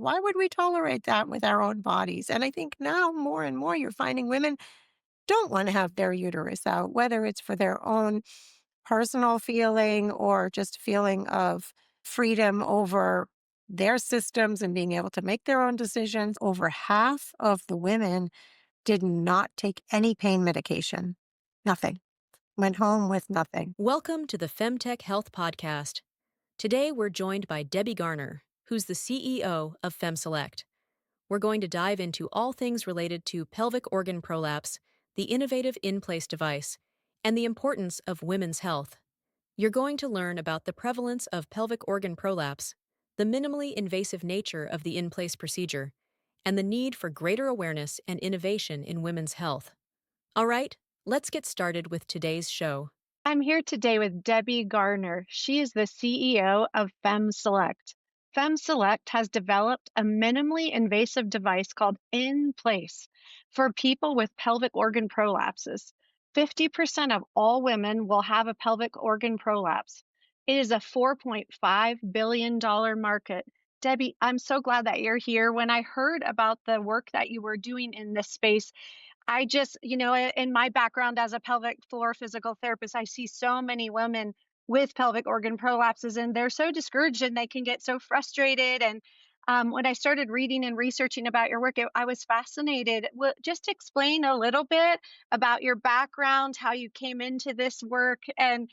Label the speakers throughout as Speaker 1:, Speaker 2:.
Speaker 1: Why would we tolerate that with our own bodies? And I think now more and more you're finding women don't want to have their uterus out, whether it's for their own personal feeling or just feeling of freedom over their systems and being able to make their own decisions. Over half of the women did not take any pain medication. Nothing. Went home with nothing.
Speaker 2: Welcome to the FemTech Health Podcast. Today we're joined by Debbie Garner, who's the CEO of FemSelect. We're going to dive into all things related to pelvic organ prolapse, the innovative InPlace device, and the importance of women's health. You're going to learn about the prevalence of pelvic organ prolapse, the minimally invasive nature of the InPlace procedure, and the need for greater awareness and innovation in women's health. All right, let's get started with today's show.
Speaker 3: I'm here today with Debbie Garner. She is the CEO of FemSelect. FemSelect has developed a minimally invasive device called InPlace for people with pelvic organ prolapses. 50% of all women will have a pelvic organ prolapse. It is a $4.5 billion market. Debbie, I'm so glad that you're here. When I heard about the work that you were doing in this space, I just, in my background as a pelvic floor physical therapist, I see so many women with pelvic organ prolapses and they're so discouraged and they can get so frustrated. And when I started reading and researching about your work, I was fascinated. Just explain a little bit about your background, how you came into this work, and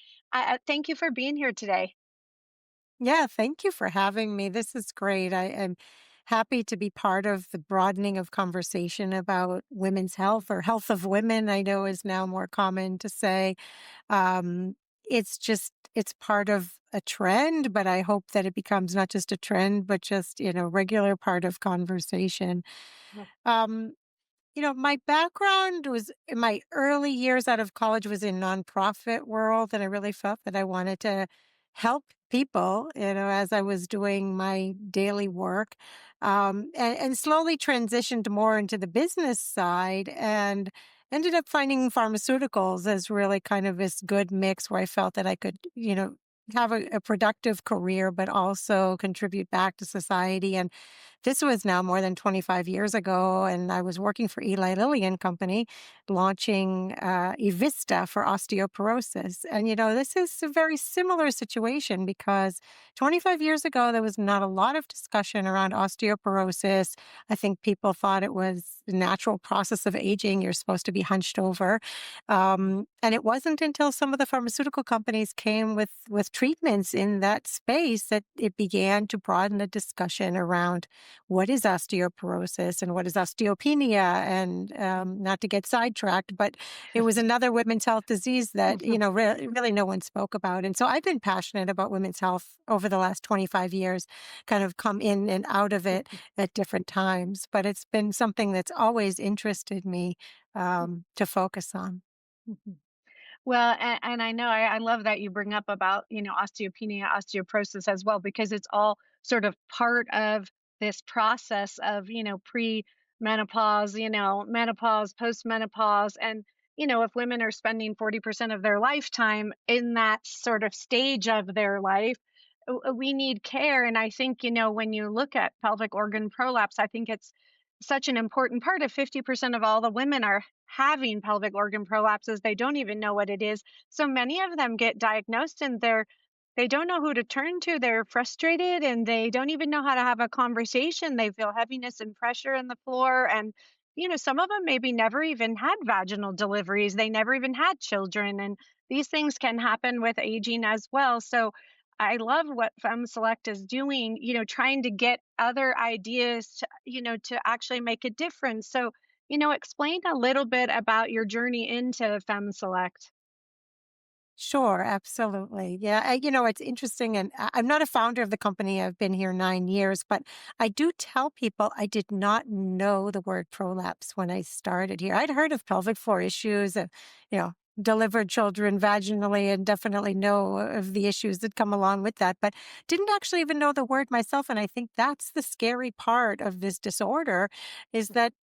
Speaker 3: thank you for being here today.
Speaker 1: Yeah, thank you for having me. This is great. I am happy to be part of the broadening of conversation about women's health or health of women, I know is now more common to say. Um, it's part of a trend, but I hope that it becomes not just a trend, but just, regular part of conversation. Um, my background was in my early years out of college was in nonprofit world, and I really felt that I wanted to help people, as I was doing my daily work, and slowly transitioned more into the business side and ended up finding pharmaceuticals as really kind of this good mix where I felt that I could, have a productive career, but also contribute back to society. And this was now more than 25 years ago, and I was working for Eli Lilly and Company, launching Evista for osteoporosis. And, this is a very similar situation because 25 years ago, there was not a lot of discussion around osteoporosis. I think people thought it was the natural process of aging. You're supposed to be hunched over. And it wasn't until some of the pharmaceutical companies came with treatments in that space that it began to broaden the discussion around what is osteoporosis and what is osteopenia, and not to get sidetracked, but it was another women's health disease that, really no one spoke about. And so I've been passionate about women's health over the last 25 years, kind of come in and out of it at different times. But it's been something that's always interested me to focus on.
Speaker 3: Well, and I know I love that you bring up about, osteopenia, osteoporosis as well, because it's all sort of part of this process of, pre-menopause, menopause, post-menopause. And, if women are spending 40% of their lifetime in that sort of stage of their life, we need care. And I think, when you look at pelvic organ prolapse, I think it's such an important part of 50% of all the women are having pelvic organ prolapses. They don't even know what it is. So many of them get diagnosed and they don't know who to turn to. They're frustrated and they don't even know how to have a conversation. They feel heaviness and pressure in the floor. And, some of them maybe never even had vaginal deliveries. They never even had children. And these things can happen with aging as well. So I love what FemSelect is doing, trying to get other ideas to, to actually make a difference. So, explain a little bit about your journey into FemSelect.
Speaker 1: Sure, absolutely. Yeah, it's interesting, and I'm not a founder of the company. I've been here 9 years, but I do tell people I did not know the word prolapse when I started here. I'd heard of pelvic floor issues, delivered children vaginally, and definitely know of the issues that come along with that, but didn't actually even know the word myself. And I think that's the scary part of this disorder is that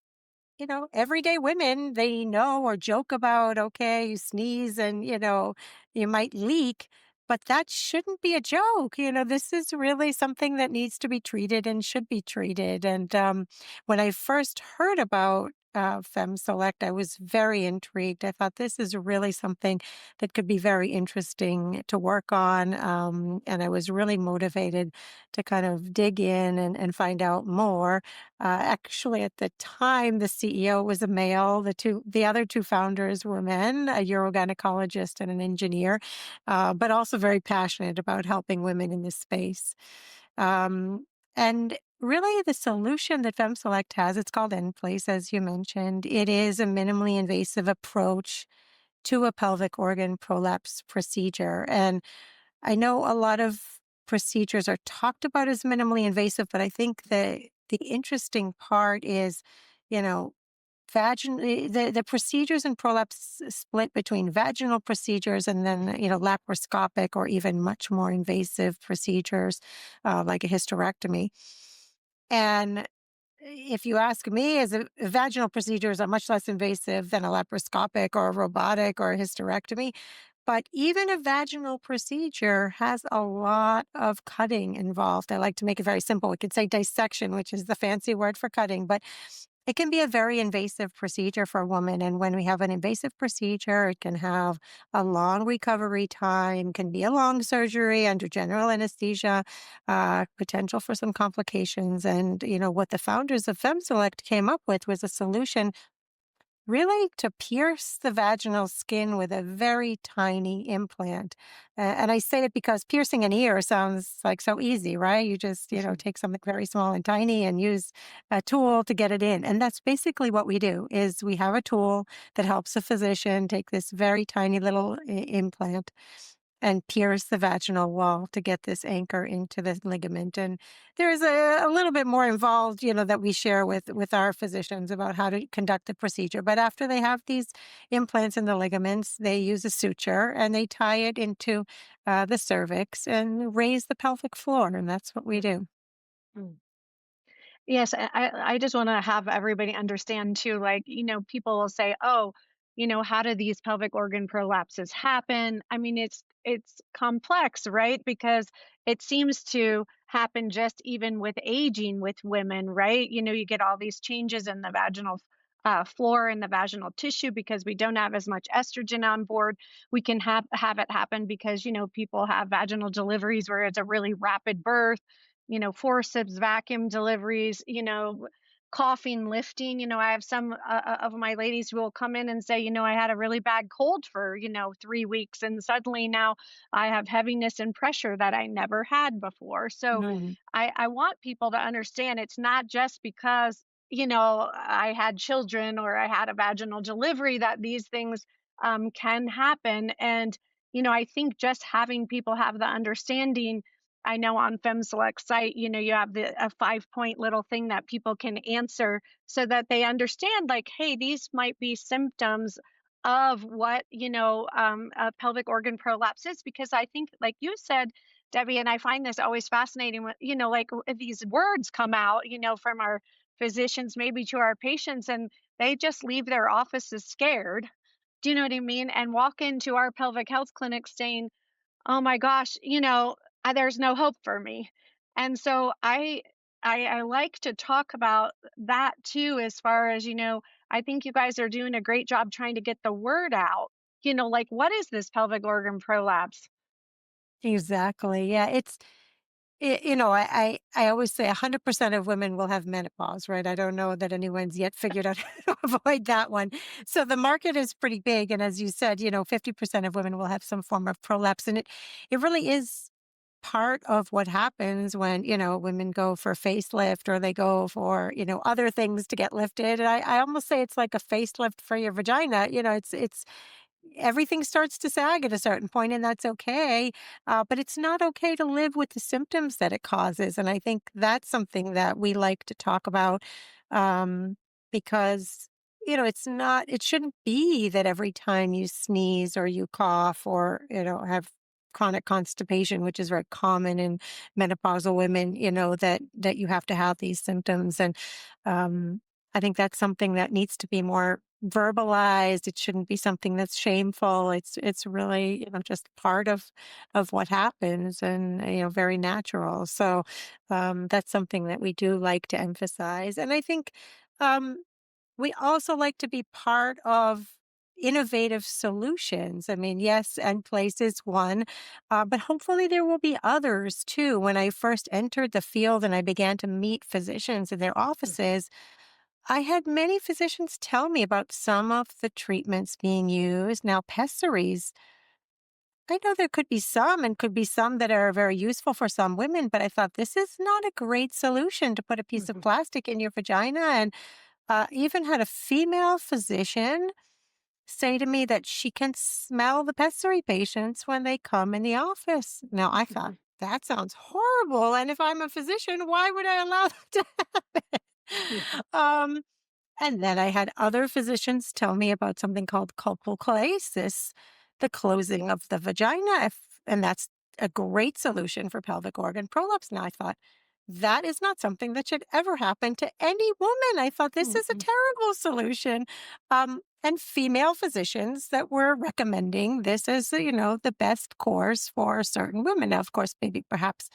Speaker 1: everyday women, they know or joke about, okay, you sneeze and, you might leak. But that shouldn't be a joke. This is really something that needs to be treated and should be treated. And when I first heard about FemSelect, I was very intrigued. I thought this is really something that could be very interesting to work on. And I was really motivated to kind of dig in and find out more. Actually, at the time, the CEO was a male. The other two founders were men, a urogynecologist and an engineer, but also very passionate about helping women in this space. And really, the solution that FemSelect has, it's called InPlace, as you mentioned. It is a minimally invasive approach to a pelvic organ prolapse procedure. And I know a lot of procedures are talked about as minimally invasive, but I think the interesting part is, you know, the procedures in prolapse split between vaginal procedures and then, laparoscopic or even much more invasive procedures, like a hysterectomy. And if you ask me, vaginal procedures are much less invasive than a laparoscopic or a robotic or a hysterectomy. But even a vaginal procedure has a lot of cutting involved. I like to make it very simple. We could say dissection, which is the fancy word for cutting, but it can be a very invasive procedure for a woman. And when we have an invasive procedure, it can have a long recovery time, can be a long surgery under general anesthesia, potential for some complications. And, what the founders of FemSelect came up with was a solution really to pierce the vaginal skin with a very tiny implant. And I say it because piercing an ear sounds like so easy, right? You just, take something very small and tiny and use a tool to get it in. And that's basically what we do is we have a tool that helps a physician take this very tiny little implant and pierce the vaginal wall to get this anchor into the ligament. And there's a little bit more involved, that we share with our physicians about how to conduct the procedure. But after they have these implants in the ligaments, they use a suture and they tie it into the cervix and raise the pelvic floor. And that's what we do.
Speaker 3: Mm. Yes, I just wanna have everybody understand too, like, people will say, "Oh, how do these pelvic organ prolapses happen?" I mean, it's complex, right? Because it seems to happen just even with aging with women, right? You get all these changes in the vaginal floor and the vaginal tissue because we don't have as much estrogen on board. We can have it happen because people have vaginal deliveries where it's a really rapid birth, forceps, vacuum deliveries, coughing, lifting. I have some of my ladies who will come in and say, I had a really bad cold for, 3 weeks, and suddenly now I have heaviness and pressure that I never had before. So
Speaker 1: Mhm.
Speaker 3: I want people to understand it's not just because, I had children or I had a vaginal delivery that these things can happen. And, I think just having people have the understanding. I know on FemSelect site, you have a 5 point little thing that people can answer so that they understand, like, hey, these might be symptoms of what, a pelvic organ prolapse is. Because I think, like you said, Debbie, and I find this always fascinating when, like these words come out, from our physicians, maybe to our patients, and they just leave their offices scared. Do you know what I mean? And walk into our pelvic health clinic saying, oh my gosh, there's no hope for me. And so I like to talk about that too, as far as, I think you guys are doing a great job trying to get the word out. Like, what is this pelvic organ prolapse?
Speaker 1: Exactly. Yeah. I always say 100% of women will have menopause, right? I don't know that anyone's yet figured out how to avoid that one. So the market is pretty big. And as you said, 50% of women will have some form of prolapse. And it really is part of what happens when, women go for facelift or they go for, other things to get lifted. And I almost say it's like a facelift for your vagina. It's everything starts to sag at a certain point, and that's okay. But it's not okay to live with the symptoms that it causes. And I think that's something that we like to talk about um, because, it shouldn't be that every time you sneeze or you cough or, have chronic constipation, which is very common in menopausal women, that you have to have these symptoms. And um, I think that's something that needs to be more verbalized. It shouldn't be something that's shameful. It's really, just part of what happens and, very natural. So that's something that we do like to emphasize. And I think um we also like to be part of innovative solutions. I mean, yes, InPlace is one, but hopefully there will be others too. When I first entered the field and I began to meet physicians in their offices, I had many physicians tell me about some of the treatments being used. Now, pessaries, I know there could be some and could be some that are very useful for some women, but I thought this is not a great solution to put a piece of
Speaker 3: Mhm,
Speaker 1: plastic in your vagina. And even had a female physician say to me that she can smell the pessary patients when they come in the office. Now, I thought,
Speaker 3: mhm,
Speaker 1: that sounds horrible. And if I'm a physician, why would I allow that to happen?
Speaker 3: mhm,
Speaker 1: um, and then I had other physicians tell me about something called colpocoasis, the closing of the vagina, and that's a great solution for pelvic organ prolapse. Now I thought, that is not something that should ever happen to any woman. I thought this is a
Speaker 3: mhm,
Speaker 1: terrible solution. And female physicians that were recommending this as, the best course for certain women. Now, of course, maybe perhaps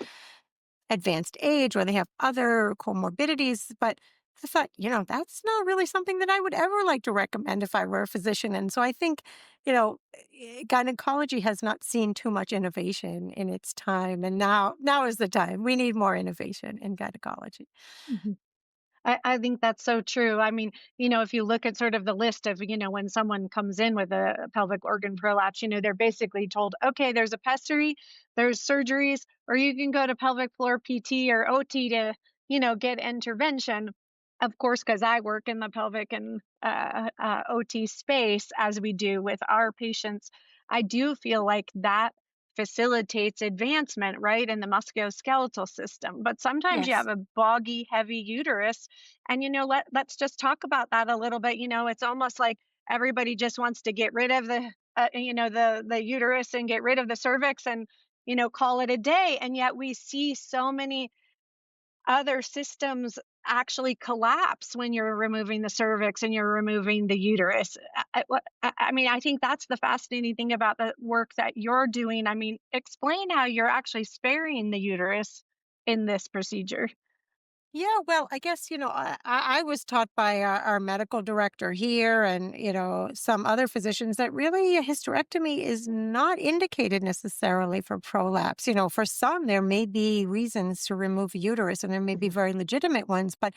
Speaker 1: advanced age or they have other comorbidities. But I thought, that's not really something that I would ever like to recommend if I were a physician. And so I think, gynecology has not seen too much innovation in its time. And now is the time. We need more innovation in gynecology.
Speaker 3: mhm. I think that's so true. I mean, if you look at sort of the list of, when someone comes in with a pelvic organ prolapse, they're basically told, okay, there's a pessary, there's surgeries, or you can go to pelvic floor PT or OT to, get intervention. Of course, because I work in the pelvic and OT space as we do with our patients, I do feel like that facilitates advancement, right, in the musculoskeletal system. But sometimes you
Speaker 1: Yes.
Speaker 3: have a boggy, heavy uterus. And, let's just talk about that a little bit. It's almost like everybody just wants to get rid of the uterus and get rid of the cervix and, call it a day. And yet we see so many other systems actually collapse when you're removing the cervix and you're removing the uterus. I mean, I think that's the fascinating thing about the work that you're doing. I mean, explain how you're actually sparing the uterus in this procedure.
Speaker 1: Yeah, well, I guess, I was taught by our medical director here and, some other physicians that really a hysterectomy is not indicated necessarily for prolapse. For some, there may be reasons to remove a uterus and there may be
Speaker 3: Mhm,
Speaker 1: very legitimate ones, but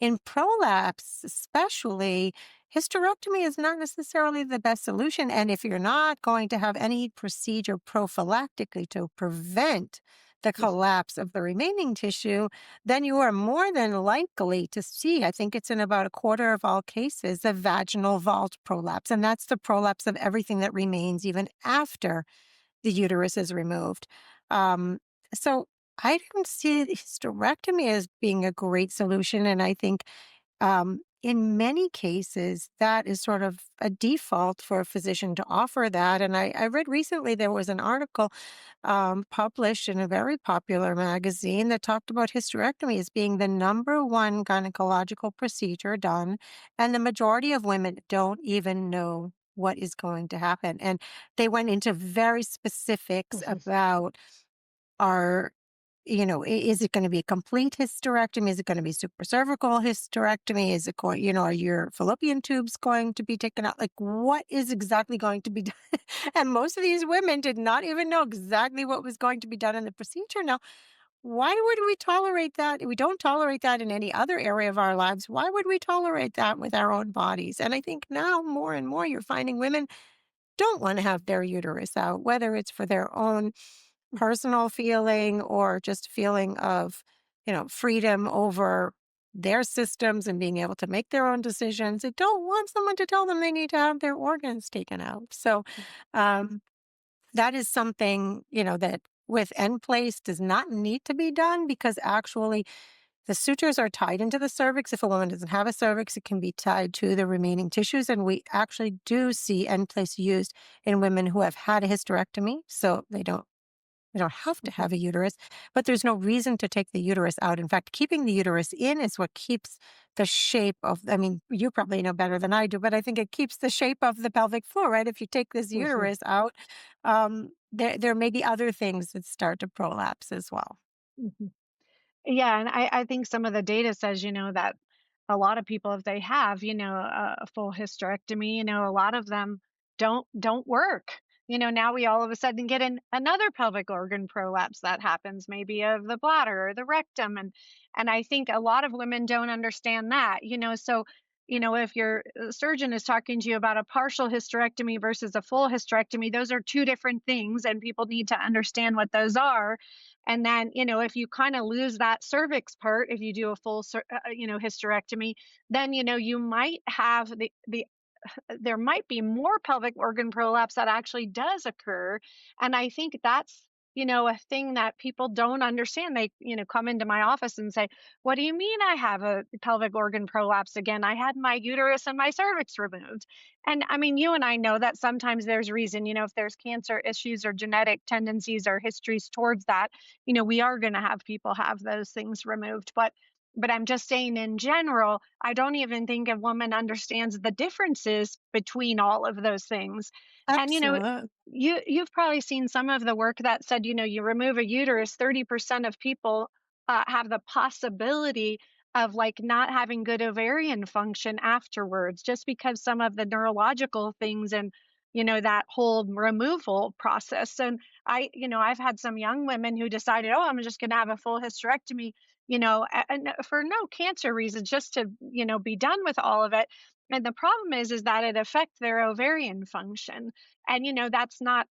Speaker 1: in prolapse, especially, hysterectomy is not necessarily the best solution. And if you're not going to have any procedure prophylactically to prevent the
Speaker 3: mhm,
Speaker 1: collapse of the remaining tissue, then you are more than likely to see, I think it's in about a quarter of all cases, a vaginal vault prolapse. And that's the prolapse of everything that remains even after the uterus is removed. Um, so I don't see hysterectomy as being a great solution. And I think in many cases, that is sort of a default for a physician to offer that. And I read recently there was an article published in a very popular magazine that talked about hysterectomy as being the number one gynecological procedure done. And the majority of women don't even know what is going to happen. And they went into very specifics
Speaker 3: mhm,
Speaker 1: about our is it going to be a complete hysterectomy? Is it going to be supracervical hysterectomy? Is it going, are your fallopian tubes going to be taken out? Like, what is exactly going to be done? And most of these women did not even know exactly what was going to be done in the procedure. Now, why would we tolerate that? We don't tolerate that in any other area of our lives. Why would we tolerate that with our own bodies? And I think now more and more you're finding women don't want to have their uterus out, whether it's for their own personal feeling or just feeling of, freedom over their systems and being able to make their own decisions. They don't want someone to tell them they need to have their organs taken out. So um, that is something, that with end place does not need to be done because actually the sutures are tied into the cervix. If a woman doesn't have a cervix, it can be tied to the remaining tissues. And we actually do see end place used in women who have had a hysterectomy. So they don't have to
Speaker 3: mhm,
Speaker 1: have a uterus, but there's no reason to take the uterus out. In fact, keeping the uterus in is what keeps the shape of, I mean, you probably know better than I do, but I think it keeps the shape of the pelvic floor, right? If you take this
Speaker 3: Mhm,
Speaker 1: uterus out, there may be other things that start to prolapse as well.
Speaker 3: mhm. Yeah, and I think some of the data says, that a lot of people, if they have, a full hysterectomy, a lot of them don't work. Now we all of a sudden get another pelvic organ prolapse that happens, maybe of the bladder or the rectum, and I think a lot of women don't understand that. So if your surgeon is talking to you about a partial hysterectomy versus a full hysterectomy, those are two different things, and people need to understand what those are. And then, if you kind of lose that cervix part, if you do a full, hysterectomy, then, you might have the there might be more pelvic organ prolapse that actually does occur. And I think that's, a thing that people don't understand. They, come into my office and say, "What do you mean I have a pelvic organ prolapse again? I had my uterus and my cervix removed." And I mean, you and I know that sometimes there's reason, if there's cancer issues or genetic tendencies or histories towards that, we are going to have people have those things removed. But I'm just saying in general, I don't even think a woman understands the differences between all of those things. And
Speaker 1: Absolutely.
Speaker 3: you've probably seen some of the work that said, you remove a uterus, 30% of people have the possibility of like not having good ovarian function afterwards, just because some of the neurological things and that whole removal process. And I've had some young women who decided, oh, I'm just going to have a full hysterectomy, and for no cancer reasons, just to, be done with all of it. And the problem is that it affects their ovarian function. And, that's not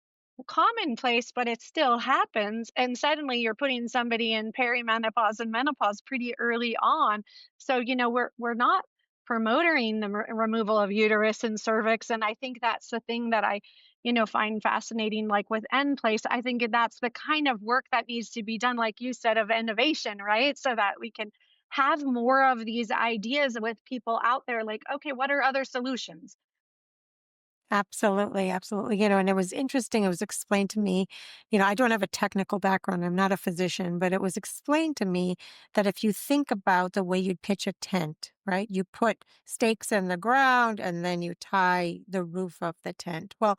Speaker 3: commonplace, but it still happens. And suddenly you're putting somebody in perimenopause and menopause pretty early on. So, we're not promoting the removal of uterus and cervix. And I think that's the thing that I, find fascinating, like with InPlace. I think that's the kind of work that needs to be done, like you said, of innovation, right? So that we can have more of these ideas with people out there, like, okay, what are other solutions?
Speaker 1: Absolutely, absolutely. And it was interesting. It was explained to me, I don't have a technical background. I'm not a physician, but it was explained to me that if you think about the way you'd pitch a tent, right? You put stakes in the ground and then you tie the roof of the tent. Well,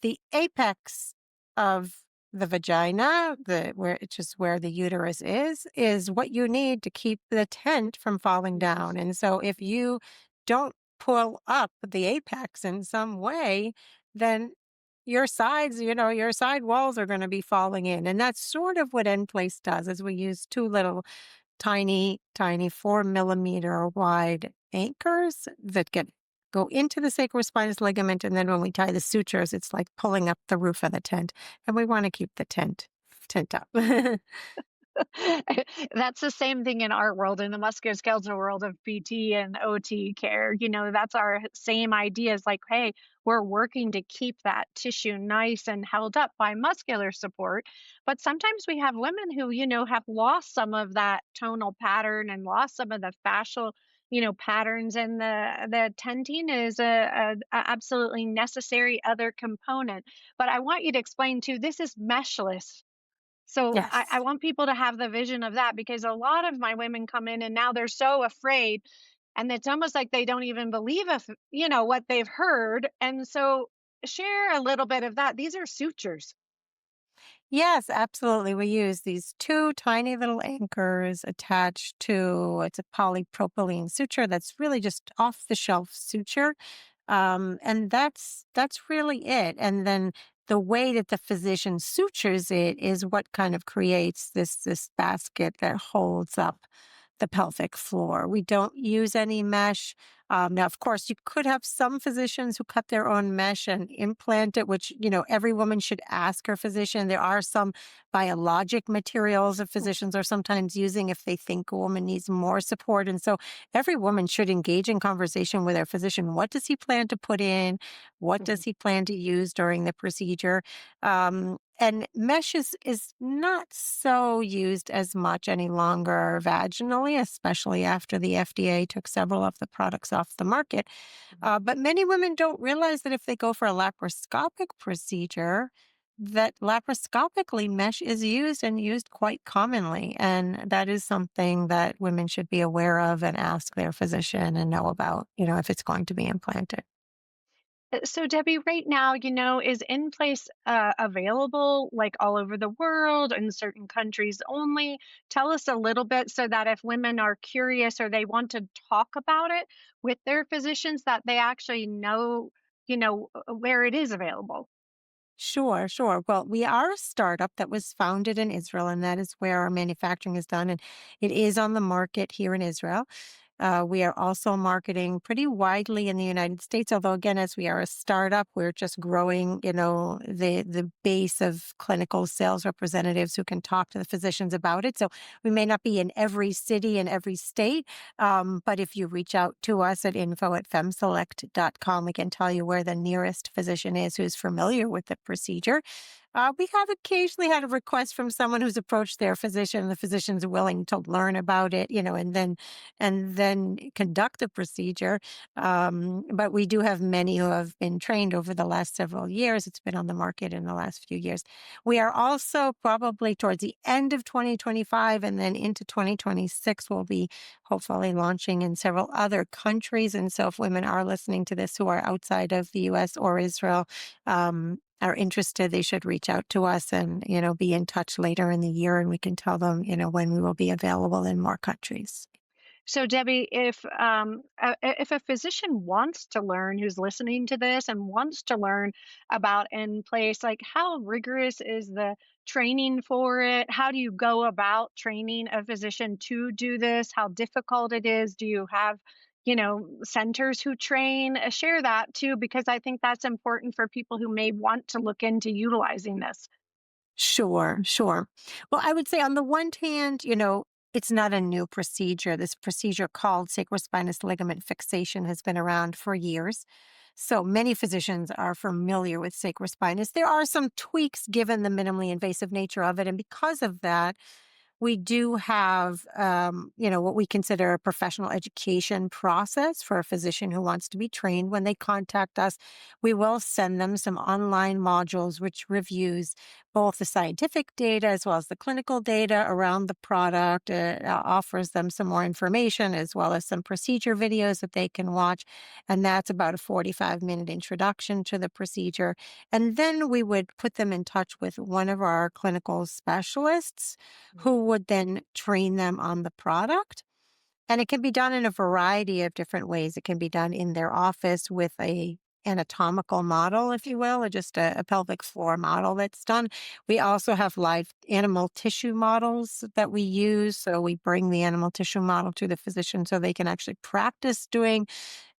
Speaker 1: the apex of the vagina, where it's just where the uterus is what you need to keep the tent from falling
Speaker 3: Mhm,
Speaker 1: down. And so if you don't pull up the apex in some way, then your side walls are going to be falling in. And that's sort of what End Place does is we use two little tiny 4 millimeter wide anchors that go into the sacrospinous ligament. And then when we tie the sutures, it's like pulling up the roof of the tent. And we want to keep the tent up.
Speaker 3: That's the same thing in our world, in the musculoskeletal world of PT and OT care. That's our same ideas like, hey, we're working to keep that tissue nice and held up by muscular support. But sometimes we have women who, have lost some of that tonal pattern and lost some of the fascial, patterns. And the tenting is a absolutely necessary other component. But I want you to explain too, this is meshless. So I
Speaker 1: Yes.
Speaker 3: want people to have the vision of that, because a lot of my women come in and now they're so afraid, and it's almost like they don't even believe if what they've heard. And so share a little bit of that. These are sutures.
Speaker 1: Yes, absolutely. We use these two tiny little anchors attached to it's a polypropylene suture that's really just off the shelf suture. And that's really it. And then the way that the physician sutures it is what kind of creates this basket that holds up the pelvic floor. We don't use any mesh. Now, of course, you could have some physicians who cut their own mesh and implant it, which, every woman should ask her physician. There are some biologic materials that physicians are sometimes using if they think a woman needs more support. And so every woman should engage in conversation with their physician. What does he plan to put in? What does
Speaker 3: Mhm,
Speaker 1: he plan to use during the procedure? And mesh is not so used as much any longer vaginally, especially after the FDA took several of the products off the market.
Speaker 3: mhm,
Speaker 1: But many women don't realize that if they go for a laparoscopic procedure, that laparoscopically mesh is used and used quite commonly. And that is something that women should be aware of and ask their physician and know about, if it's going to be implanted.
Speaker 3: So, Debbie, right now, is InPlace available like all over the world in certain countries only? Tell us a little bit so that if women are curious or they want to talk about it with their physicians, that they actually know, where it is available.
Speaker 1: Sure, sure. Well, we are a startup that was founded in Israel, and that is where our manufacturing is done. And it is on the market here in Israel. We are also marketing pretty widely in the United States, although again, as we are a startup, we're just growing, the base of clinical sales representatives who can talk to the physicians about it. So we may not be in every city and every state, but if you reach out to us at info@femselect.com, we can tell you where the nearest physician is who's familiar with the procedure. We have occasionally had a request from someone who's approached their physician. The physician's willing to learn about it, and then conduct the procedure. But we do have many who have been trained over the last several years. It's been on the market in the last few years. We are also probably towards the end of 2025 and then into 2026, we'll be hopefully launching in several other countries. And so if women are listening to this who are outside of the US or Israel, are interested, they should reach out to us and, be in touch later in the year and we can tell them, when we will be available in more countries.
Speaker 3: So, Debbie, if a physician wants to learn, who's listening to this and wants to learn about in place, like how rigorous is the training for it? How do you go about training a physician to do this? How difficult it is? Do you have, centers who train? Share that too, because I think that's important for people who may want to look into utilizing this.
Speaker 1: Sure, sure. Well, I would say on the one hand, it's not a new procedure. This procedure called sacrospinous ligament fixation has been around for years. So many physicians are familiar with sacrospinous. There are some tweaks given the minimally invasive nature of it. And because of that, we do have, what we consider a professional education process for a physician who wants to be trained. When they contact us, we will send them some online modules which reviews both the scientific data as well as the clinical data around the product. It offers them some more information as well as some procedure videos that they can watch. And that's about a 45-minute introduction to the procedure. And then we would put them in touch with one of our clinical specialists who would then train them on the product. And it can be done in a variety of different ways. It can be done in their office with a anatomical model, if you will, or just a pelvic floor model that's done. We also have live animal tissue models that we use. So we bring the animal tissue model to the physician so they can actually practice doing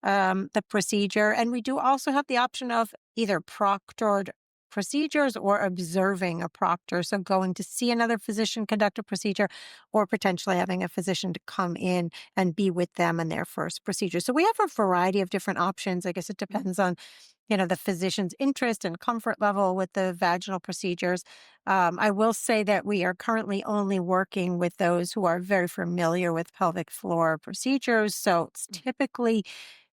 Speaker 1: the procedure. And we do also have the option of either proctored procedures or observing a proctor. So going to see another physician conduct a procedure or potentially having a physician to come in and be with them in their first procedure. So we have a variety of different options. I guess it depends on, the physician's interest and comfort level with the vaginal procedures. I will say that we are currently only working with those who are very familiar with pelvic floor procedures. So it's typically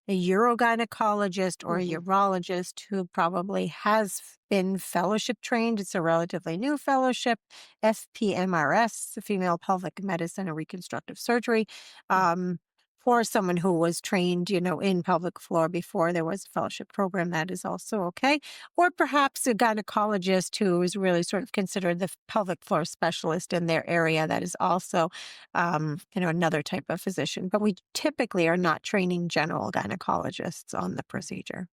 Speaker 1: a urogynecologist or a
Speaker 3: Mhm.
Speaker 1: urologist who probably has been fellowship trained. It's a relatively new fellowship, FPMRS, Female Pelvic Medicine and Reconstructive Surgery. Um, for someone who was trained, in pelvic floor before there was a fellowship program, that is also okay. Or perhaps a gynecologist who is really sort of considered the pelvic floor specialist in their area. That is also another type of physician. But we typically are not training general gynecologists on the procedure.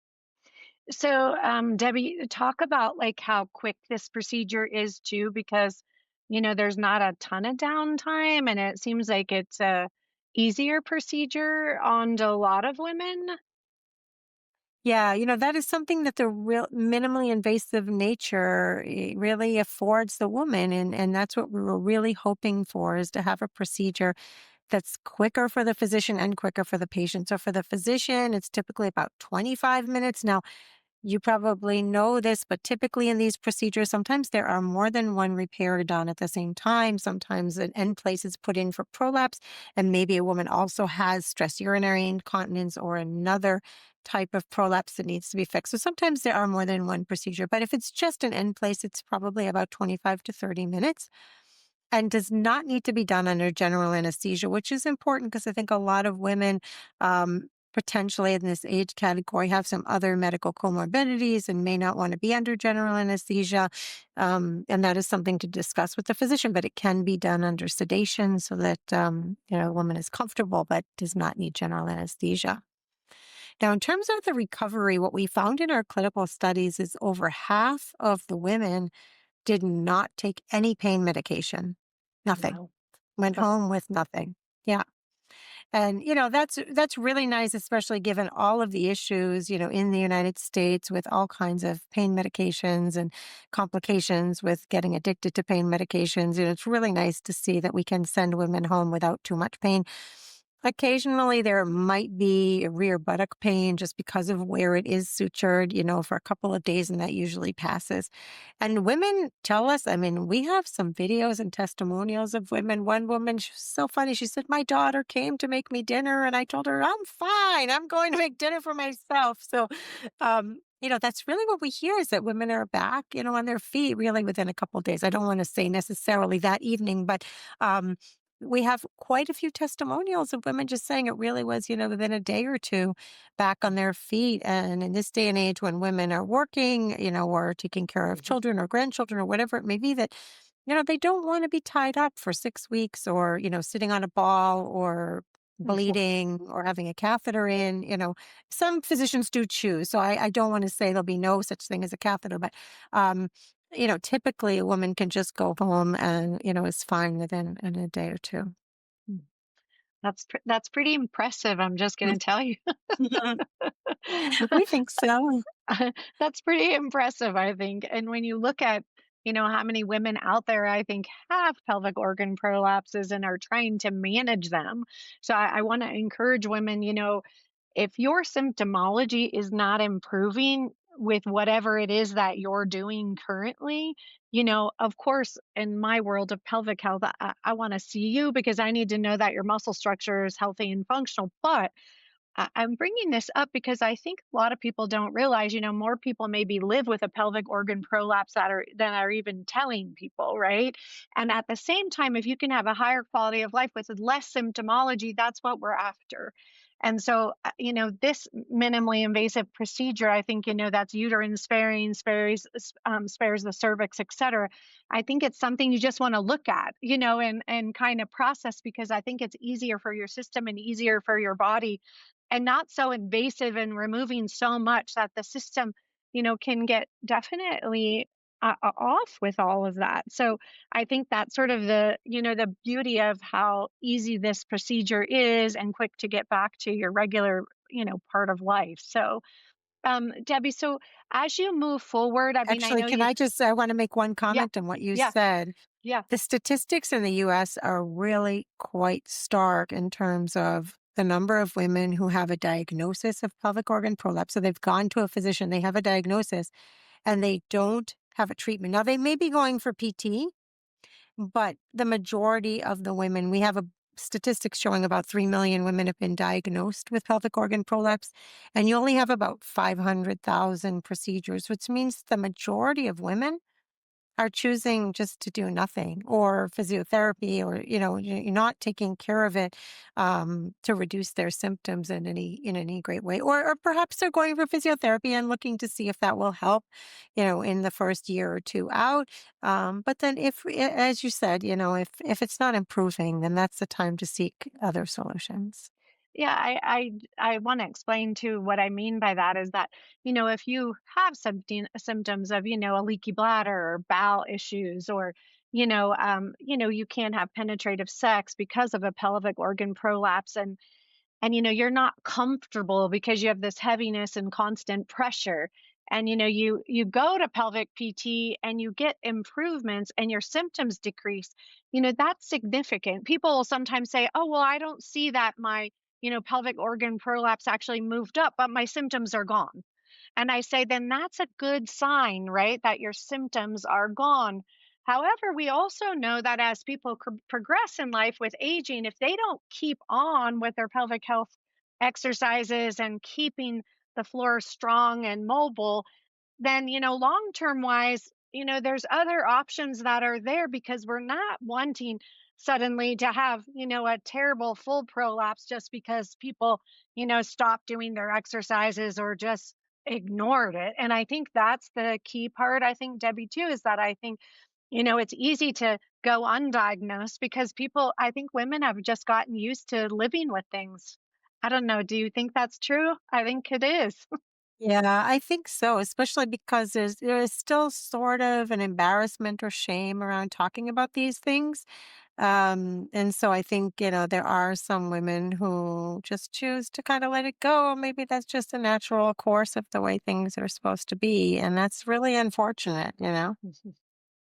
Speaker 3: So, Debbie, talk about like how quick this procedure is too, because there's not a ton of downtime, and it seems like it's a easier procedure on a lot of women.
Speaker 1: Yeah, that is something that the real minimally invasive nature really affords the woman. And that's what we were really hoping for is to have a procedure that's quicker for the physician and quicker for the patient. So for the physician, it's typically about 25 minutes. Now, You probably know this, but typically in these procedures, sometimes there are more than one repair done at the same time. Sometimes an end place is put in for prolapse, and maybe a woman also has stress urinary incontinence or another type of prolapse that needs to be fixed. So sometimes there are more than one procedure, but if it's just an end place, it's probably about 25 to 30 minutes and does not need to be done under general anesthesia, which is important because I think a lot of women, potentially in this age category, have some other medical comorbidities and may not want to be under general anesthesia. And that is something to discuss with the physician, but it can be done under sedation so that, a woman is comfortable but does not need general anesthesia. Now, in terms of the recovery, what we found in our clinical studies is over half of the women did not take any pain medication. Nothing.
Speaker 3: Wow.
Speaker 1: Went
Speaker 3: That's
Speaker 1: home with nothing. Yeah. And, that's really nice, especially given all of the issues, in the United States with all kinds of pain medications and complications with getting addicted to pain medications. It's really nice to see that we can send women home without too much pain. Occasionally, there might be a rear buttock pain just because of where it is sutured, for a couple of days, and that usually passes. And women tell us, I mean, we have some videos and testimonials of women. One woman, she was so funny. She said, "My daughter came to make me dinner, and I told her, I'm fine. I'm going to make dinner for myself." So, that's really what we hear is that women are back, on their feet really within a couple of days. I don't want to say necessarily that evening, but um, we have quite a few testimonials of women just saying it really was, within a day or two back on their feet. And in this day and age when women are working, or taking care of
Speaker 3: mhm,
Speaker 1: children or grandchildren or whatever it may be, that, they don't want to be tied up for 6 weeks or, sitting on a ball or
Speaker 3: mhm.
Speaker 1: bleeding or having a catheter in, some physicians do choose. So I don't want to say there'll be no such thing as a catheter, but um, typically a woman can just go home and, is fine within in a day or two.
Speaker 3: Mm. That's pretty impressive, I'm just gonna tell you.
Speaker 1: We think so.
Speaker 3: That's pretty impressive, I think. And when you look at, how many women out there, I think, have pelvic organ prolapses and are trying to manage them. So I want to encourage women, if your symptomology is not improving with whatever it is that you're doing currently, of course, in my world of pelvic health, I want to see you because I need to know that your muscle structure is healthy and functional. But I'm bringing this up because I think a lot of people don't realize, more people maybe live with a pelvic organ prolapse than are even telling people, right? And at the same time, if you can have a higher quality of life with less symptomology, that's what we're after. And so, this minimally invasive procedure, I think, that's uterine sparing, spares the cervix, et cetera. I think it's something you just want to look at, and kind of process because I think it's easier for your system and easier for your body and not so invasive and removing so much that the system, can get definitely off with all of that. So I think that's sort of the beauty of how easy this procedure is and quick to get back to your regular, part of life. So, Debbie, so as you move forward, I mean, I
Speaker 1: Actually,
Speaker 3: know
Speaker 1: can
Speaker 3: you,
Speaker 1: I want to make one
Speaker 3: yeah,
Speaker 1: comment on what you
Speaker 3: yeah,
Speaker 1: said.
Speaker 3: yeah,
Speaker 1: The statistics in the US are really quite stark in terms of the number of women who have a diagnosis of pelvic organ prolapse. So they've gone to a physician, they have a diagnosis, and they don't have a treatment. Now, they may be going for PT, but the majority of the women, we have a statistics showing about 3 million women have been diagnosed with pelvic organ prolapse, and you only have about 500,000 procedures, which means the majority of women are choosing just to do nothing or physiotherapy or, you're not taking care of it to reduce their symptoms in any great way. Or perhaps they're going for physiotherapy and looking to see if that will help, in the first year or two out. But then as you said, if it's not improving, then that's the time to seek other solutions.
Speaker 3: yeah. I want to explain too what I mean by that is that, if you have some symptoms of, a leaky bladder or bowel issues, or, you can't have penetrative sex because of a pelvic organ prolapse, and you're not comfortable because you have this heaviness and constant pressure, and you go to pelvic PT and you get improvements and your symptoms decrease, that's significant. People will sometimes say, oh, well, I don't see that my pelvic organ prolapse actually moved up, but my symptoms are gone. And I say, then that's a good sign, right? That your symptoms are gone. However, we also know that as people progress in life with aging, if they don't keep on with their pelvic health exercises and keeping the floor strong and mobile, then, long term wise, there's other options that are there because we're not wanting suddenly to have, a terrible full prolapse just because people, stopped doing their exercises or just ignored it. And I think that's the key part. I think, Debbie, too, is that I think, it's easy to go undiagnosed because people, I think women have just gotten used to living with things. I don't know. Do you think that's true? I think it is.
Speaker 1: Yeah, I think so, especially because there is still sort of an embarrassment or shame around talking about these things. And so I think, there are some women who just choose to kind of let it go. Maybe that's just a natural course of the way things are supposed to be. And that's really unfortunate.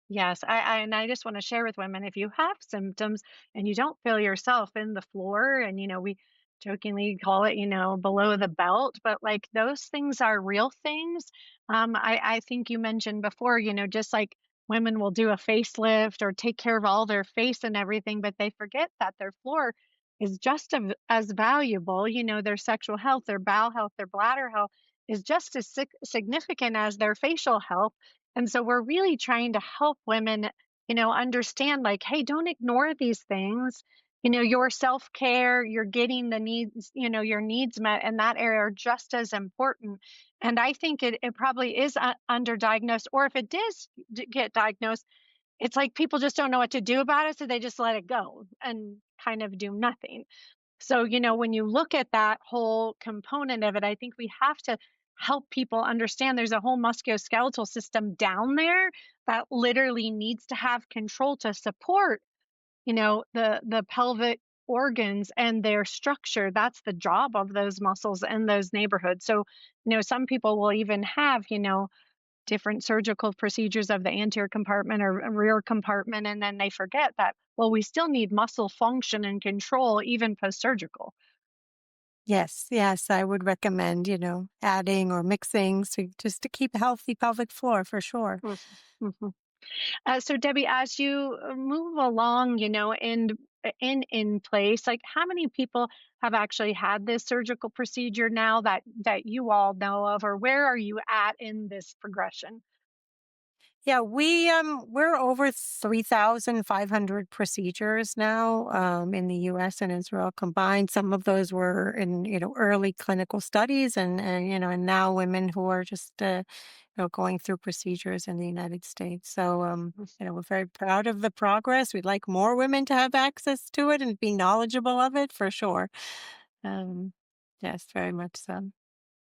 Speaker 3: Yes, and I just want to share with women, if you have symptoms and you don't feel yourself in the floor, and we jokingly call it, below the belt, but like those things are real things. I think you mentioned before, just like women will do a facelift or take care of all their face and everything, but they forget that their floor is just as valuable. Their sexual health, their bowel health, their bladder health is just as significant as their facial health. And so we're really trying to help women, understand like, hey, don't ignore these things. Your self care, you're getting the needs, your needs met in that area are just as important. And I think it probably is underdiagnosed, or if it does get diagnosed, it's like people just don't know what to do about it. So they just let it go and kind of do nothing. So, when you look at that whole component of it, I think we have to help people understand there's a whole musculoskeletal system down there that literally needs to have control to support, the pelvic organs and their structure. That's the job of those muscles and those neighborhoods. So, some people will even have, different surgical procedures of the anterior compartment or rear compartment, and then they forget that, well, we still need muscle function and control even post surgical.
Speaker 1: Yes, yes, I would recommend, adding or mixing just to keep a healthy pelvic floor for sure.
Speaker 3: Mhm. So Debbie, as you move along, in place, like how many people have actually had this surgical procedure now that you all know of, or where are you at in this progression?
Speaker 1: Yeah, we're over 3,500 procedures now in the US and Israel combined. Some of those were in, early clinical studies and now women who are just going through procedures in the United States. So we're very proud of the progress. We'd like more women to have access to it and be knowledgeable of it for sure. Um yes, very much so.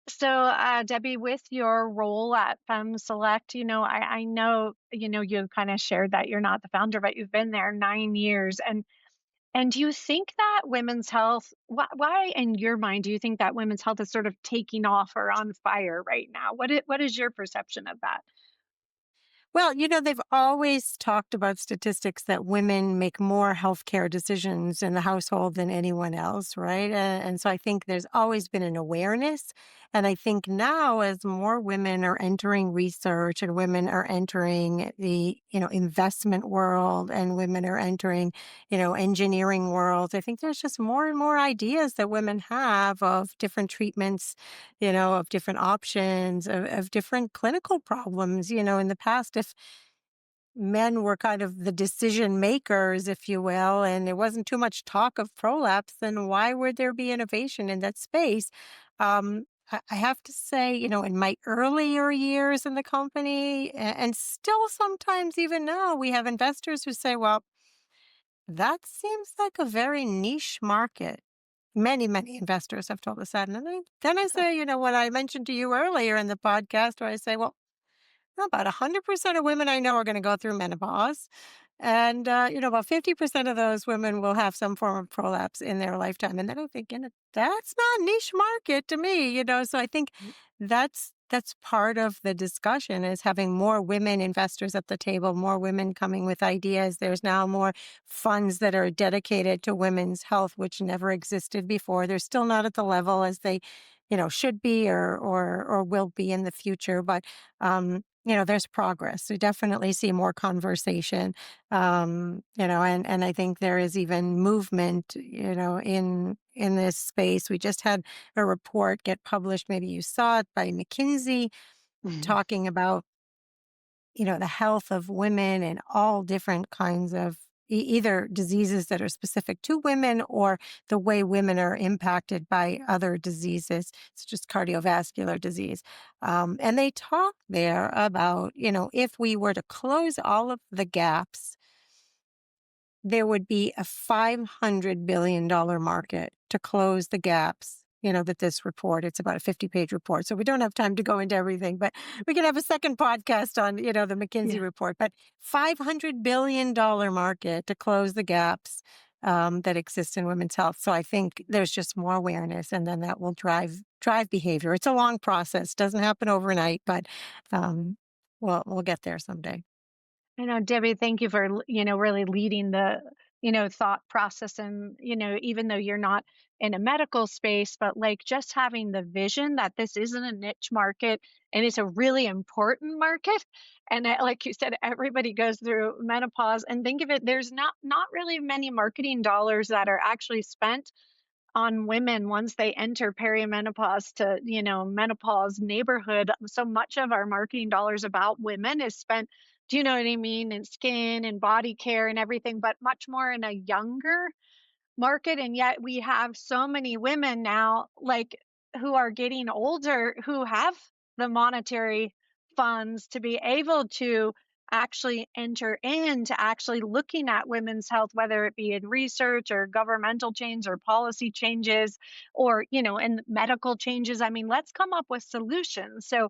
Speaker 3: So, Debbie, with your role at FemSelect, I know, you kind of shared that you're not the founder, but you've been there 9 years. And do you think that women's health, why in your mind do you think that women's health is sort of taking off or on fire right now? What is your perception of that?
Speaker 1: Well, they've always talked about statistics that women make more healthcare decisions in the household than anyone else, right? And so I think there's always been an awareness. And I think now, as more women are entering research and women are entering the, investment world and women are entering, engineering worlds, I think there's just more and more ideas that women have of different treatments, of different options, of different clinical problems. In the past, if men were kind of the decision makers, if you will, and there wasn't too much talk of prolapse, then why would there be innovation in that space? I have to say, in my earlier years in the company, and still sometimes even now, we have investors who say, well, that seems like a very niche market. Many, many investors have told us that. And then I say, what I mentioned to you earlier in the podcast, where I say, well, about 100% of women I know are going to go through menopause. And, about 50% of those women will have some form of prolapse in their lifetime. And then I'm thinking, that's not niche market to me. So I think that's part of the discussion is having more women investors at the table, more women coming with ideas. There's now more funds that are dedicated to women's health, which never existed before. They're still not at the level as they, should be or will be in the future. But there's progress. We definitely see more conversation, and I think there is even movement, in this space. We just had a report get published, maybe you saw it, by McKinsey,
Speaker 3: Mhm.
Speaker 1: talking about, the health of women and all different kinds of either diseases that are specific to women or the way women are impacted by other diseases, such as cardiovascular disease. And they talk there about, if we were to close all of the gaps, there would be a $500 billion market to close the gaps, that this report, it's about a 50-page report. So we don't have time to go into everything, but we can have a second podcast on, the McKinsey
Speaker 3: Yeah.
Speaker 1: report. But $500 billion market to close the gaps that exist in women's health. So I think there's just more awareness, and then that will drive behavior. It's a long process, doesn't happen overnight, but um, we'll get there someday.
Speaker 3: I know, Debbie, thank you for, really leading the, thought process. And, even though you're not in a medical space, but like just having the vision that this isn't a niche market and it's a really important market. And like you said, everybody goes through menopause, and think of it, there's not really many marketing dollars that are actually spent on women once they enter perimenopause to, menopause neighborhood. So much of our marketing dollars about women is spent, do you know what I mean, in skin and body care and everything, but much more in a younger market. And yet we have so many women now, like, who are getting older, who have the monetary funds to be able to actually enter into actually looking at women's health, whether it be in research or governmental change or policy changes or, and medical changes. I mean, let's come up with solutions. So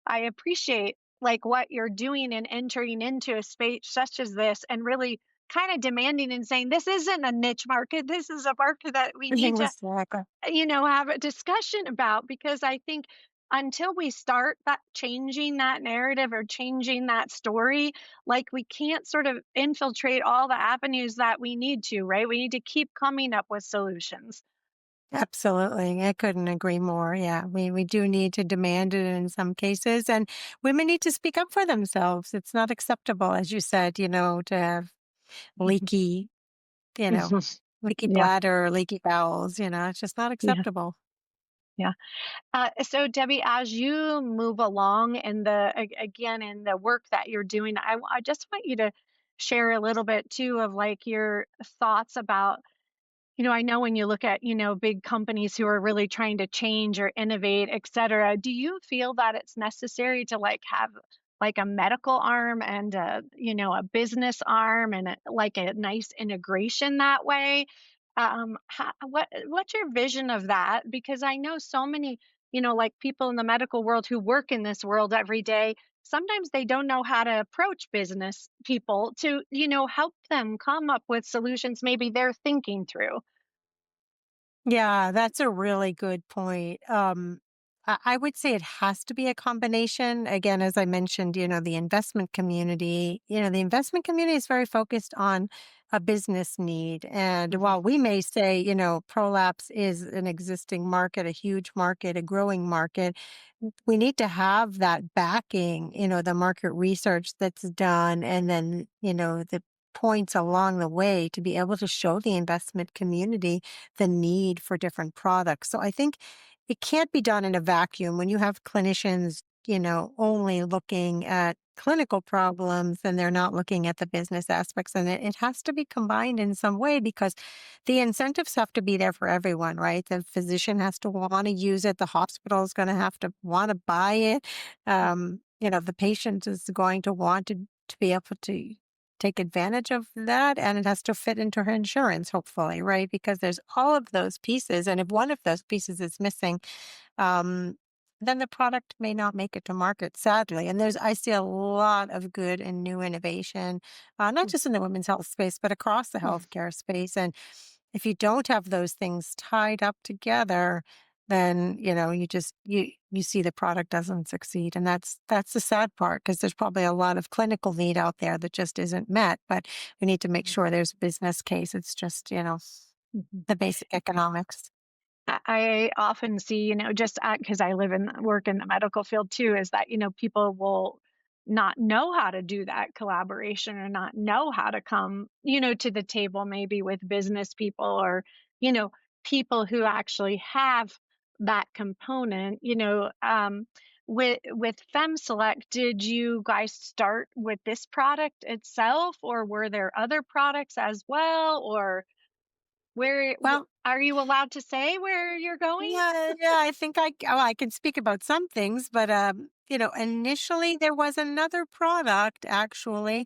Speaker 3: I appreciate like what you're doing and entering into a space such as this and really kind of demanding and saying, this isn't a niche market. This is a market that we need to,
Speaker 1: Exactly.
Speaker 3: have a discussion about, because I think until we start that changing that narrative or changing that story, like we can't sort of infiltrate all the avenues that we need to, right? We need to keep coming up with solutions.
Speaker 1: Absolutely. I couldn't agree more. Yeah, we do need to demand it in some cases, and women need to speak up for themselves. It's not acceptable, as you said, to have leaky, you know, leaky
Speaker 3: Yeah,
Speaker 1: bladder, or leaky bowels, it's just not
Speaker 3: yeah,
Speaker 1: acceptable.
Speaker 3: yeah. So Debbie, as you move along in again in the work that you're doing, I just want you to share a little bit too of like your thoughts about, I know when you look at, big companies who are really trying to change or innovate, et cetera, do you feel that it's necessary to like have like a medical arm and a business arm and like a nice integration that way? What's your vision of that? Because I know so many, like people in the medical world who work in this world every day. Sometimes they don't know how to approach business people to, help them come up with solutions maybe they're thinking through.
Speaker 1: Yeah, that's a really good point. I would say it has to be a combination. Again, as I mentioned, the investment community is very focused on a business need. And
Speaker 3: Mhm.
Speaker 1: while we may say, prolapse is an existing market, a huge market, a growing market, we need to have that backing, the market research that's done, and then, the points along the way to be able to show the investment community the need for different products. So I think it can't be done in a vacuum. When you have clinicians, only looking at clinical problems and they're not looking at the business aspects. And it has to be combined in some way because the incentives have to be there for everyone, right? The physician has to want to use it. The hospital is going to have to want to buy it. The patient is going to want to be able to take advantage of that, and it has to fit into her insurance, hopefully, right? Because there's all of those pieces, and if one of those pieces is missing, um, then the product may not make it to market, sadly. And I see a lot of good and new innovation, not just in the women's health space, but across the healthcare space. And if you don't have those things tied up together, then you see the product doesn't succeed, and that's the sad part because there's probably a lot of clinical need out there that just isn't met. But we need to make sure there's a business case. It's just
Speaker 3: Mhm.
Speaker 1: the basic economics.
Speaker 3: I often see, just because I live and work in the medical field too, is that, people will not know how to do that collaboration or not know how to come, to the table maybe with business people or, you know, people who actually have that component, with FemSelect, did you guys start with this product itself, or were there other products as well? Or
Speaker 1: Well,
Speaker 3: are you allowed to say where you're going?
Speaker 1: yeah, I think I can speak about some things, but, initially there was another product actually,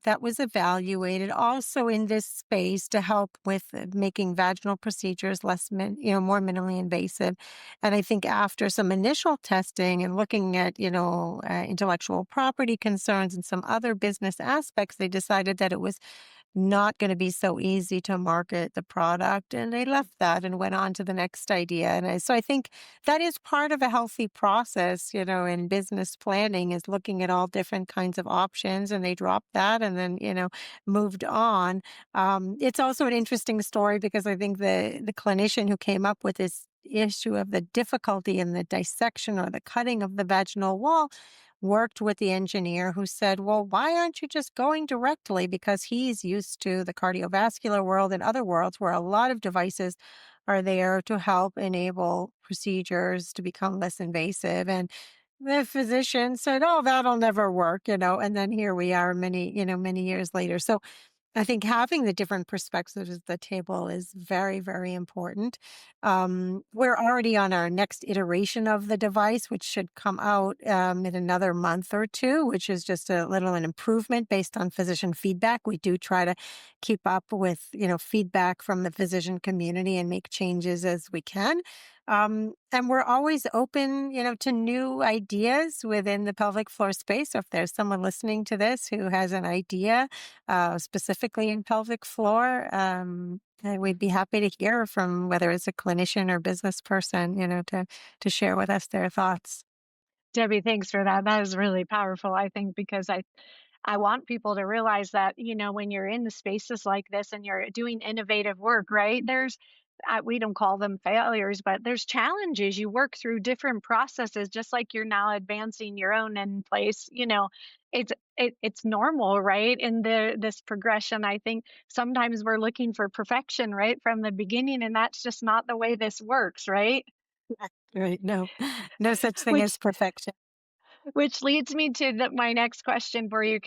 Speaker 1: that was evaluated also in this space to help with making vaginal procedures more minimally invasive. And I think after some initial testing and looking at, intellectual property concerns and some other business aspects, they decided that it was not gonna be so easy to market the product, and they left that and went on to the next idea, and I think that is part of a healthy process, in business planning is looking at all different kinds of options, and they dropped that and then, moved on. It's also an interesting story because I think the clinician who came up with this issue of the difficulty in the dissection or the cutting of the vaginal wall worked with the engineer who said, "Well, why aren't you just going directly?" Because he's used to the cardiovascular world and other worlds where a lot of devices are there to help enable procedures to become less invasive. And the physician said, "Oh, that'll never work," and then here we are many years later. So I think having the different perspectives at the table is very, very important. We're already on our next iteration of the device, which should come out in another month or two, which is just a little an improvement based on physician feedback. We do try to keep up with feedback from the physician community and make changes as we can. And we're always open, to new ideas within the pelvic floor space. So if there's someone listening to this who has an idea specifically in pelvic floor, we'd be happy to hear from whether it's a clinician or business person, to share with us their thoughts.
Speaker 3: Debbie, thanks for that. That is really powerful, I think, because I want people to realize that, when you're in the spaces like this and you're doing innovative work, right? We don't call them failures, but there's challenges. You work through different processes, just like you're now advancing your own in place. It's normal, right? In this progression, I think sometimes we're looking for perfection, right, from the beginning, and that's just not the way this works, right?
Speaker 1: Right. No, no such thing as
Speaker 3: Which
Speaker 1: perfection.
Speaker 3: Which leads me to my next question for you,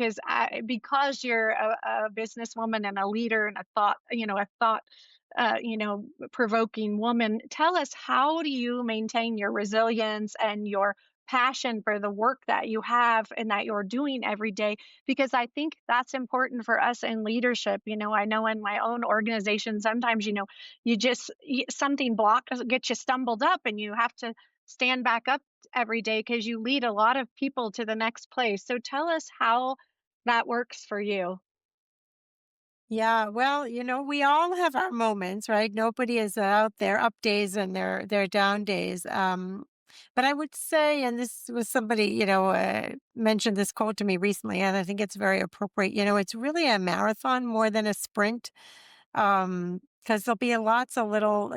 Speaker 3: because you're a businesswoman and a leader and a thought, provoking woman. Tell us, how do you maintain your resilience and your passion for the work that you have and that you're doing every day? Because I think that's important for us in leadership. I know in my own organization, sometimes, something blocks, gets you stumbled up, and you have to stand back up every day because you lead a lot of people to the next place. So tell us how that works for you.
Speaker 1: Yeah, well, we all have our moments, right? Nobody is out there up days and their down days. But I would say, and this was somebody, mentioned this quote to me recently, and I think it's very appropriate. It's really a marathon more than a sprint. Because there'll be lots of little,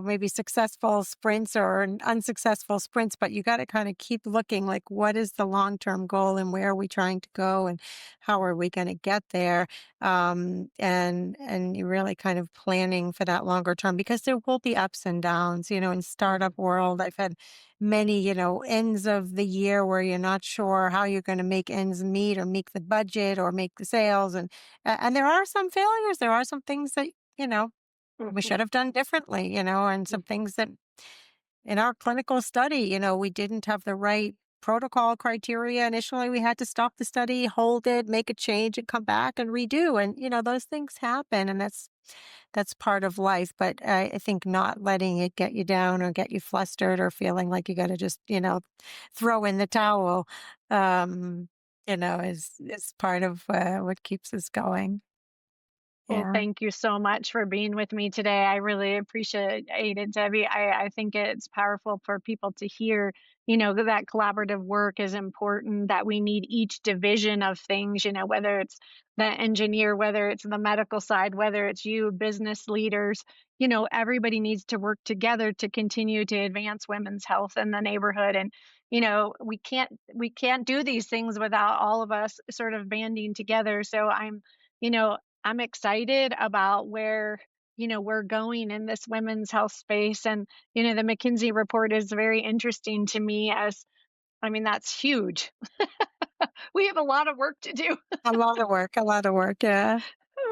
Speaker 1: maybe successful sprints or unsuccessful sprints, but you got to kind of keep looking like what is the long-term goal and where are we trying to go and how are we going to get there? And you're really kind of planning for that longer term because there will be ups and downs, in startup world. I've had many, ends of the year where you're not sure how you're going to make ends meet or make the budget or make the sales. And there are some failures. There are some things that, we
Speaker 3: Mhm,
Speaker 1: should have done differently, and
Speaker 3: mhm,
Speaker 1: some things that in our clinical study, we didn't have the right protocol criteria. Initially, we had to stop the study, hold it, make a change, and come back and redo. And those things happen, and that's part of life. But I think not letting it get you down or get you flustered or feeling like you got to just throw in the towel, um, is part of what keeps us going.
Speaker 3: Well,
Speaker 1: Yeah.
Speaker 3: thank you so much for being with me today. I really appreciate it, Debbie. I think it's powerful for people to hear, that collaborative work is important, that we need each division of things, whether it's the engineer, whether it's the medical side, whether it's you, business leaders, everybody needs to work together to continue to advance women's health in the neighborhood. And, we can't do these things without all of us sort of banding together. So you know, I'm excited about where, we're going in this women's health space. And, the McKinsey report is very interesting to me as, I mean, that's huge. We have a lot of work to do.
Speaker 1: A lot of work, yeah.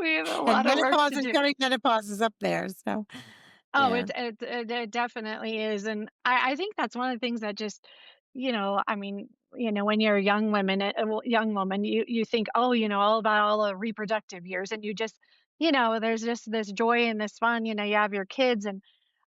Speaker 3: We have a
Speaker 1: And
Speaker 3: lot of work
Speaker 1: menopause
Speaker 3: to
Speaker 1: and
Speaker 3: do.
Speaker 1: perimenopause is up there, so
Speaker 3: Oh,
Speaker 1: yeah.
Speaker 3: it definitely is, and I think that's one of the things that just, I mean, when you're a young woman, young woman, you think, oh, all about all the reproductive years, and you just, there's just this joy and this fun. You have your kids,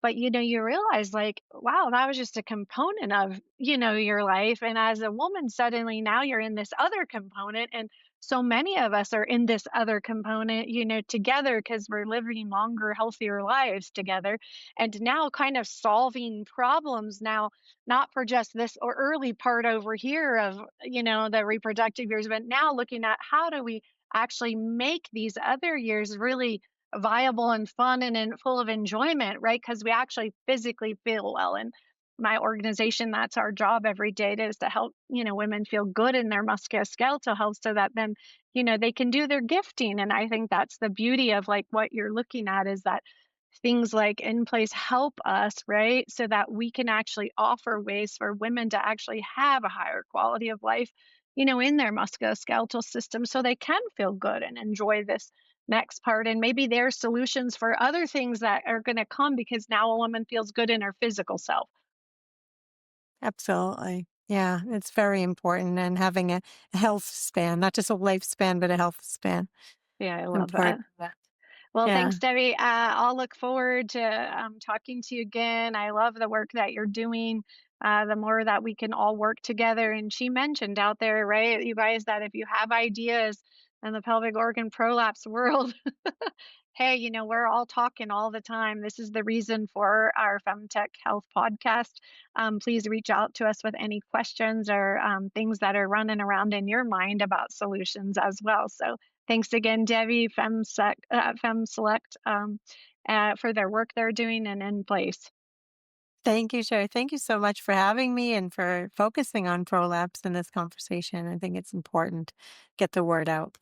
Speaker 3: but, you realize like, wow, that was just a component of, your life. And as a woman, suddenly now you're in this other component. And so many of us are in this other component, together because we're living longer, healthier lives together. And now kind of solving problems now, not for just this or early part over here of, the reproductive years, but now looking at how do we actually make these other years really viable and fun and full of enjoyment, right? Because we actually physically feel well. And my organization, that's our job every day is to help, women feel good in their musculoskeletal health so that then, they can do their gifting. And I think that's the beauty of like what you're looking at is that things like InPlace help us, right? So that we can actually offer ways for women to actually have a higher quality of life, in their musculoskeletal system so they can feel good and enjoy this next part. And maybe there's solutions for other things that are going to come because now a woman feels good in her physical self.
Speaker 1: Absolutely. Yeah, it's very important and having a health span, not just a lifespan, but a health span.
Speaker 3: Yeah, I love that.
Speaker 1: Important. That.
Speaker 3: Well,
Speaker 1: Yeah.
Speaker 3: thanks, Debbie. I'll look forward to talking to you again. I love the work that you're doing. The more that we can all work together. And she mentioned out there, right, you guys, that if you have ideas in the pelvic organ prolapse world, hey, we're all talking all the time. This is the reason for our FemTech Health podcast. Please reach out to us with any questions or things that are running around in your mind about solutions as well. So thanks again, Debbie, FemSelect, for their work they're doing and in place.
Speaker 1: Thank you, Sherry. Thank you so much for having me and for focusing on prolapse in this conversation. I think it's important. Get the word out.